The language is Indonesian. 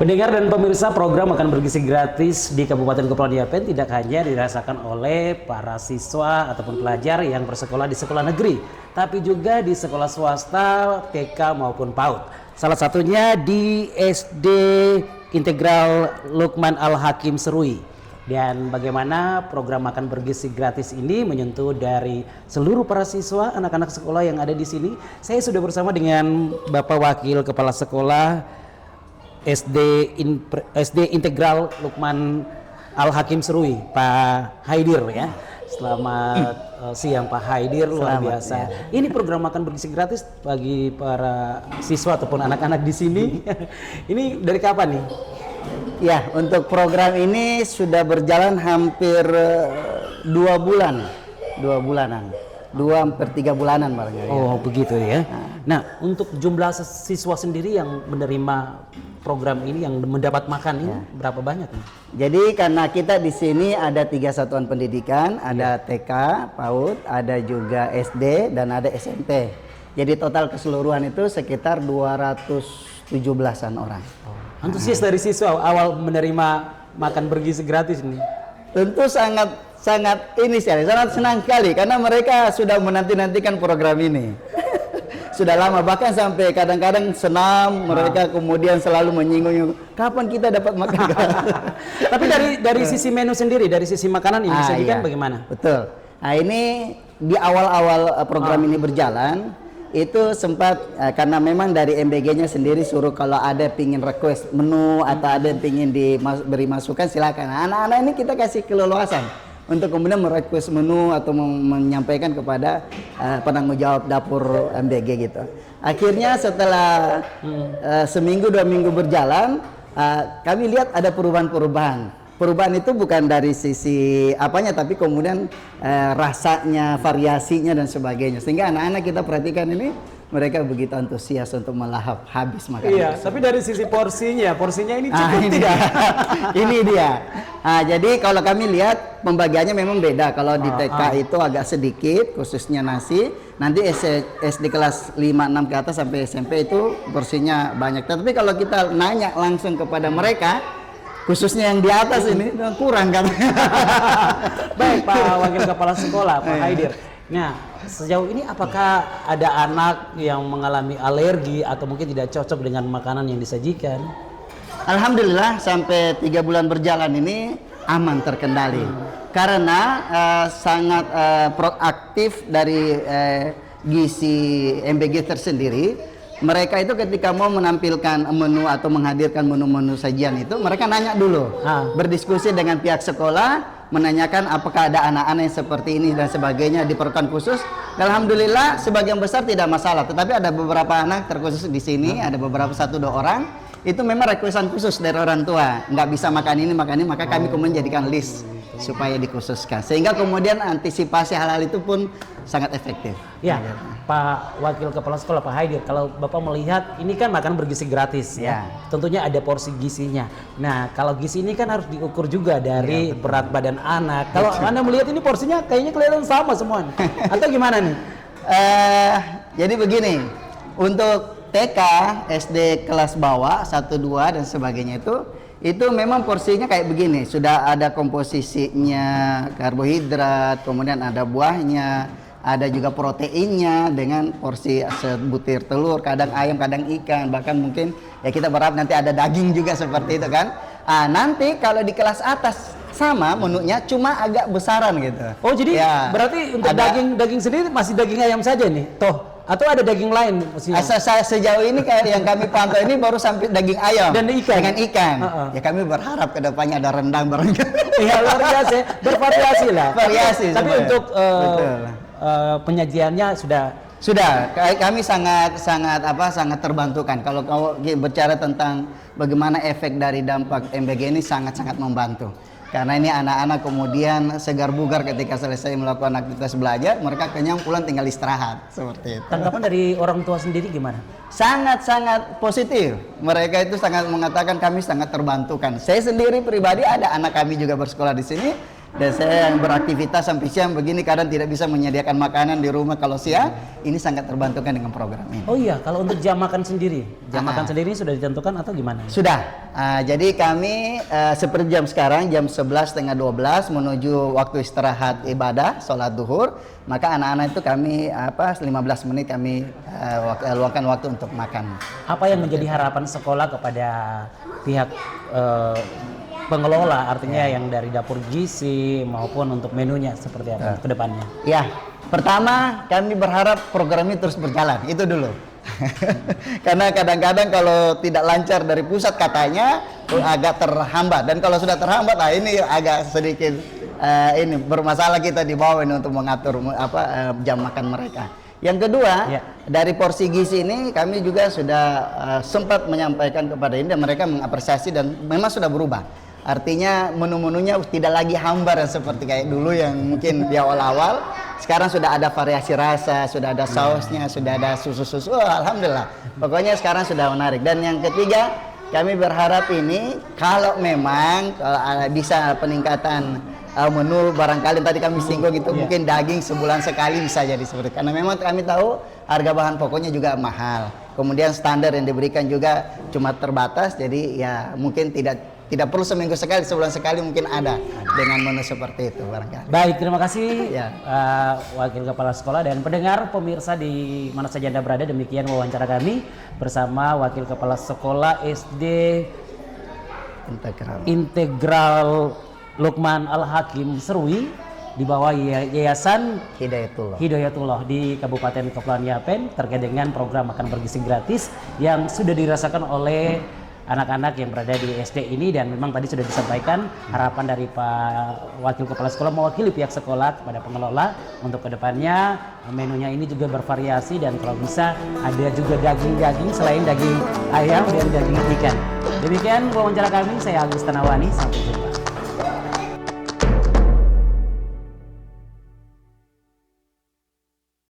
Pendengar dan pemirsa, program Makan Bergizi Gratis di Kabupaten Kepulauan Yapen tidak hanya dirasakan oleh para siswa ataupun pelajar yang bersekolah di sekolah negeri, tapi juga di sekolah swasta, TK maupun PAUD. Salah satunya di SD Integral Lukman Al-Hakim Serui. Dan bagaimana program Makan Bergizi Gratis ini menyentuh dari seluruh para siswa, anak-anak sekolah yang ada di sini. Saya sudah bersama dengan Bapak Wakil Kepala Sekolah SD Integral Lukman Al-Hakim Serui, Pak Haidir ya. Selamat siang Pak Haidir, luar biasa. Ya. Ini program Makan Bergizi Gratis bagi para siswa ataupun anak-anak di sini. Ini dari kapan nih? Ya, untuk program ini sudah berjalan hampir 2 bulan, 2 bulanan. 2-3 bulanan barangkali. Oh, begitu ya. Nah, untuk jumlah siswa sendiri yang menerima program ini, yang mendapat makan ini berapa banyak nih? Jadi karena kita di sini ada 3 satuan pendidikan, ada TK, PAUD, ada juga SD dan ada SMP. Jadi total keseluruhan itu sekitar 217-an orang. Antusias dari siswa awal menerima Makan Bergizi Gratis ini? Tentu sangat senang sekali karena mereka sudah menanti-nantikan program ini. Sudah lama, bahkan sampai kadang-kadang senam mereka kemudian selalu menyinggung kapan kita dapat makan. Tapi dari sisi menu sendiri, dari sisi makanan yang disajikan bagaimana? Betul. Nah, ini di awal-awal program ini berjalan itu sempat karena memang dari MBG-nya sendiri suruh kalau ada pingin request menu atau ada pingin diberi masukan silakan. Nah, anak-anak ini kita kasih keleluasan untuk kemudian merequest menu atau menyampaikan kepada penanggung jawab dapur MBG gitu. Akhirnya setelah seminggu 2 minggu berjalan, kami lihat ada perubahan-perubahan. Perubahan itu bukan dari sisi apanya, tapi kemudian rasanya, variasinya dan sebagainya. Sehingga anak-anak kita perhatikan ini, mereka begitu antusias untuk melahap habis makanan. Iya, tapi dari sisi porsinya ini cukup tidak? Ini dia. Nah, jadi kalau kami lihat pembagiannya memang beda. Kalau di TK itu agak sedikit, khususnya nasi. Nanti SD kelas 5-6 ke atas sampai SMP itu porsinya banyak. Tapi kalau kita nanya langsung kepada mereka, khususnya yang di atas ini kurang kan? Baik Pak Wakil Kepala Sekolah, Pak Haidir. Nah, sejauh ini apakah ada anak yang mengalami alergi atau mungkin tidak cocok dengan makanan yang disajikan? Alhamdulillah sampai 3 bulan berjalan ini aman terkendali. Karena sangat proaktif dari gizi MBG tersendiri. Mereka itu ketika mau menampilkan menu atau menghadirkan menu-menu sajian itu, mereka nanya dulu, berdiskusi dengan pihak sekolah, menanyakan apakah ada anak-anak yang seperti ini dan sebagainya diperlukan khusus. Alhamdulillah sebagian besar tidak masalah, tetapi ada beberapa anak terkhusus di sini, ada beberapa 1-2 orang itu memang requestan khusus dari orang tua, nggak bisa makan ini, maka kami kemudian jadikan list supaya dikhususkan, sehingga kemudian antisipasi hal-hal itu pun sangat efektif. Ya, Pak Wakil Kepala Sekolah, Pak Haidir, kalau Bapak melihat ini kan makan bergizi gratis ya, tentunya ada porsi gizinya. Nah, kalau gizi ini kan harus diukur juga dari berat badan anak. Kalau Anda melihat ini porsinya kayaknya kelihatan sama semua, atau gimana nih? Jadi begini, untuk TK, SD kelas bawah 1, 2 dan sebagainya itu memang porsinya kayak begini, sudah ada komposisinya karbohidrat, kemudian ada buahnya, ada juga proteinnya dengan porsi sebutir telur, kadang ayam, kadang ikan, bahkan mungkin ya kita berharap nanti ada daging juga seperti itu kan. Nanti kalau di kelas atas sama menunya, cuma agak besaran gitu. Oh, jadi berarti untuk daging sendiri masih daging ayam saja nih, toh? Atau ada daging lain? Sejauh ini kayak yang kami pantau ini baru sampai daging ayam dan ikan. Dengan ikan. Ya kami berharap kedepannya ada rendang barangkali. Ya luar biasa, bervariasi lah. Variasi. Tapi untuk penyajiannya sudah. Kami sangat terbantukan. Kalau bicara tentang bagaimana efek dari dampak MBG ini sangat membantu. Karena ini anak-anak kemudian segar bugar ketika selesai melakukan aktivitas belajar, mereka kenyang pulang tinggal istirahat, seperti itu. Tanggapan dari orang tua sendiri gimana? Sangat positif. Mereka itu sangat mengatakan kami sangat terbantukan. Saya sendiri pribadi ada anak kami juga bersekolah di sini. Dan saya yang beraktivitas sampai siang begini kadang tidak bisa menyediakan makanan di rumah kalau siang, ini sangat terbantukan dengan program ini. Oh iya, kalau untuk jam makan sendiri, sudah ditentukan atau gimana? Sudah. Jadi kami seperti jam sekarang jam 11.30 menuju waktu istirahat ibadah sholat duhur, maka anak-anak itu kami 15 menit kami luangkan waktu untuk makan. Apa yang menjadi harapan sekolah kepada pihak pengelola, artinya yang dari dapur gizi maupun untuk menunya seperti apa ke depannya? Ya, pertama kami berharap program ini terus berjalan, itu dulu. Karena kadang-kadang kalau tidak lancar dari pusat katanya agak terhambat, dan kalau sudah terhambat, ini agak sedikit ini bermasalah kita di bawah ini untuk mengatur jam makan mereka. Yang kedua, dari porsi gizi ini kami juga sudah sempat menyampaikan kepada ini dan mereka mengapresiasi dan memang sudah berubah. Artinya menu-menunya tidak lagi hambar seperti kayak dulu yang mungkin di awal-awal. Sekarang sudah ada variasi rasa, sudah ada sausnya, sudah ada susu-susu. Alhamdulillah. Pokoknya sekarang sudah menarik. Dan yang ketiga, kami berharap ini kalau memang bisa peningkatan menu barangkali tadi kami singgung itu mungkin daging sebulan sekali bisa jadi seperti itu. Karena memang kami tahu harga bahan pokoknya juga mahal. Kemudian standar yang diberikan juga cuma terbatas. Jadi ya mungkin tidak perlu seminggu sekali, sebulan sekali mungkin ada dengan menu seperti itu barangkali. Baik, terima kasih Wakil Kepala Sekolah dan pendengar pemirsa di mana saja Anda berada. Demikian wawancara kami bersama Wakil Kepala Sekolah SD Integral Lukman Al-Hakim Serui di bawah Yayasan Hidayatullah di Kabupaten Kepulauan Yapen terkait dengan program makan bergizi gratis yang sudah dirasakan oleh anak-anak yang berada di SD ini. Dan memang tadi sudah disampaikan harapan dari Pak Wakil Kepala Sekolah mewakili pihak sekolah kepada pengelola untuk kedepannya menunya ini juga bervariasi dan kalau bisa ada juga daging-daging selain daging ayam dan daging ikan. Demikian wawancara kami, saya Agus Tanawani, sampai jumpa.